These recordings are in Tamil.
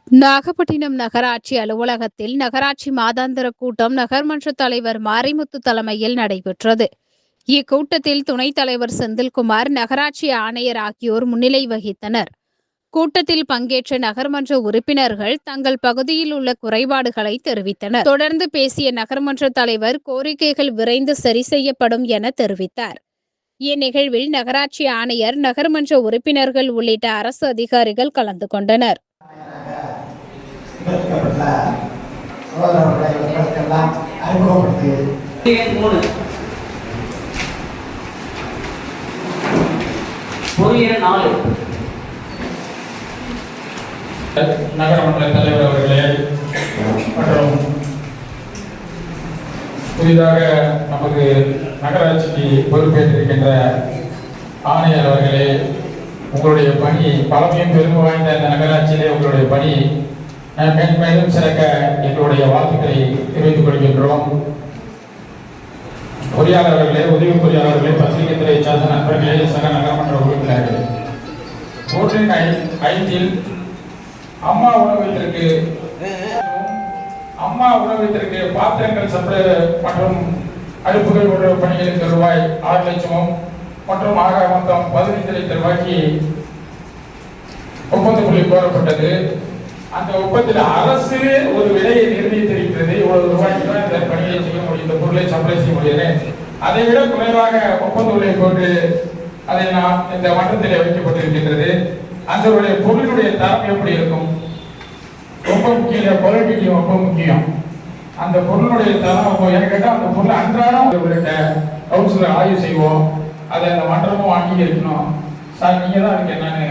நாகப்பட்டினம் நகராட்சி அலுவலகத்தில் நகராட்சி மாதாந்திர கூட்டம் நகர்மன்ற தலைவர் மாரிமுத்து தலைமையில் நடைபெற்றது. இக்கூட்டத்தில் துணைத் தலைவர் செந்தில்குமார், நகராட்சி ஆணையர் ஆகியோர் முன்னிலை வகித்தனர். கூட்டத்தில் பங்கேற்ற நகர்மன்ற உறுப்பினர்கள் தங்கள் பகுதியில் உள்ள குறைபாடுகளை தெரிவித்தனர். தொடர்ந்து பேசிய நகர்மன்ற தலைவர், கோரிக்கைகள் விரைந்து சரி செய்யப்படும் என தெரிவித்தார். இந்நிகழ்வில் நகராட்சி ஆணையர், நகர்மன்ற உறுப்பினர்கள் உள்ளிட்ட அரசு அதிகாரிகள் கலந்து கொண்டனர். நகரமன்ற தலைவர் அவர்களே மற்றும் புதிதாக நமக்கு நகராட்சிக்கு பொறுப்பேற்றிருக்கின்ற ஆணையர் அவர்களே, உங்களுடைய பணி பலமையும் பெருமை வாய்ந்த இந்த நகராட்சியிலே உங்களுடைய பணி மேன்மேலும் சிறக்க எங்களுடைய வாழ்த்துக்களை தெரிவித்துக் கொள்கின்றோம். பொறியாளர்களே, உதவி பொறியாளர்களே, பத்திரிகை துறையை சார்ந்த நண்பர்களே, சக நகரமன்ற உறுப்பினர்களே, 1/5 அம்மா உணவகத்திற்கு பாத்திரங்கள் சப்ளை மற்றும் அடுப்புகள் உணவு பணிகளுக்கு ரூபாய் 6 லட்சமும் மற்றும் ஆக மொத்தம் 15 லட்சம் ரூபாய்க்கு ஒப்பந்த புள்ளி கோரப்பட்டது. அந்த ஒப்பந்தத்தில் அரசு ஒரு விலையை நிர்ணயித்திருக்கிறது. இவ்வளவு ரூபாய்க்கு தான் இந்த பணியை செய்ய முடியும், இந்த பொருளை சப்ளை செய்ய முடியாது. அதை விட குறைவாக ஒப்பந்த விலை போட்டு அதை நாம் இந்த மன்றத்திலே வைக்கப்பட்டிருக்கின்றது. அந்த பொருளுடைய தரம் எப்படி இருக்கும்? ரொம்ப முக்கியம், குவாலிட்டி ரொம்ப முக்கியம். அந்த பொருளுடைய தரம் எனக்கு கேட்டால் அந்த பொருள் அன்றாடம் கவுன்சில ஆய்வு செய்வோம். அதை அந்த மன்றமும் அங்கீகரிக்கணும். சார், நீங்க தான் அதுக்கு என்னன்னு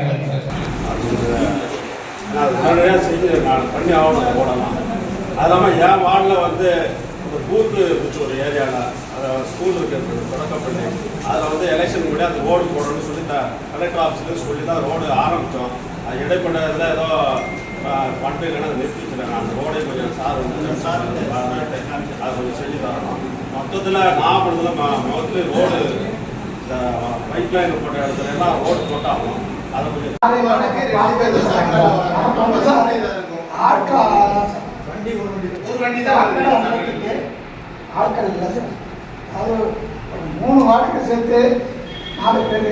பண்ணி ஆகணும் போடலாம். அது இல்லாமல் என் வார்டில் ஒரு பூத்து ஒரு ஏரியாவில் அதை ஸ்கூல் இருக்கிறது தொடக்கப்பள்ளி, அதில் எலெக்ஷன் கூட அந்த ரோடு போடணும்னு சொல்லி கலெக்டர் ஆஃபீஸ்லேருந்து சொல்லி தான் ரோடு ஆரம்பித்தோம். அது இடைப்பட்டதில் ஏதோ பண்டு இல்லைன்னா நிறுத்தி வச்சுருக்காங்க. அந்த ரோடை கொஞ்சம் சார் அதை கொஞ்சம் செஞ்சு தரணும். மொத்தத்தில் நான் பண்ணதில் மொத்தத்தில் ரோடு இந்த பைப் லைன் போட்ட இடத்துல எல்லாம் ரோடு போட்டாகணும். அதை கொஞ்சம் ஆட்கள் இல்லை சார். அது 3 வார்டுக்கு சேர்த்து 4 பேர்